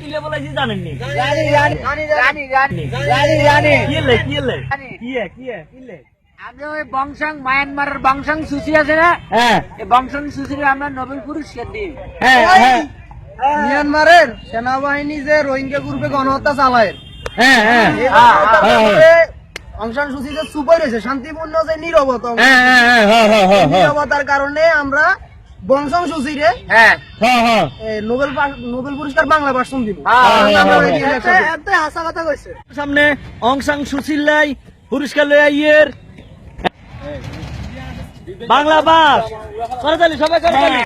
কিলে বলাইছি জানেননি? আমি ওই বংশাং মায়ানমারের বংশাং সুচি আছে না, এই বংশাং সুচির আমরা নোবেল পুরস্কার দিই। মিয়ানমারের সেনাবাহিনী যে রোহিঙ্গা গ্রুপে গণহত্যা চালায়, অং সান সু চি যে চুপ হয়ে রয়েছে, শান্তিপূর্ণ যে নীরবতা, নীরবতার কারণে আমরা বংশং সুচিরে নোবেল পুরস্কার বাংলা ভার্সন দিব। হাসা কথা কইছে। সামনে অং সান সুচির লাই পুরস্কার লই আইয়ের বাংলা বাস করতালি, সবাই করতালি।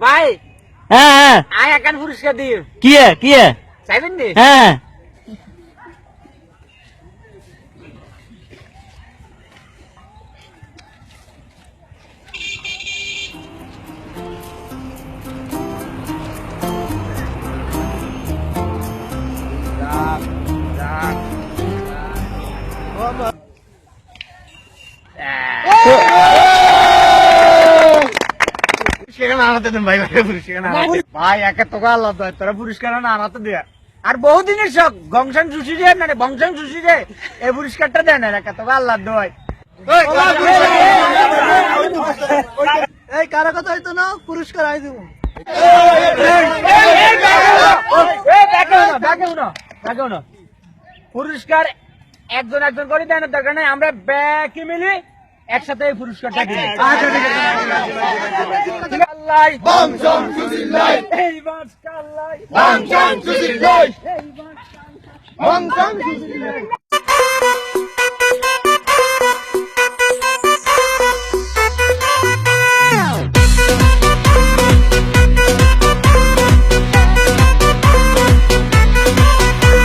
ভাই হ্যাঁ আয় একান পুরস্কার দিই, কি চাইবেন নি? হ্যাঁ ভাই একে তোকে আল্লাহ দেয়, তোরা পুরস্কার না আনাতে দেয়া। আর বহুদিনের শখ গংশান সুচি যে না বংশাং সুচি যে এই পুরস্কারটা দেন না, একা তোকে আল্লাহ দেয়। এই কারো কথা হইতো না, পুরস্কার আই দিব। পুরস্কার একজন একজন করে দেন, দরকার নাই, আমরা ব্যাকি মিলি একসাথে এই পুরস্কারটা দিই। বংশং সুচির লাই, বংশং সুচির লাই।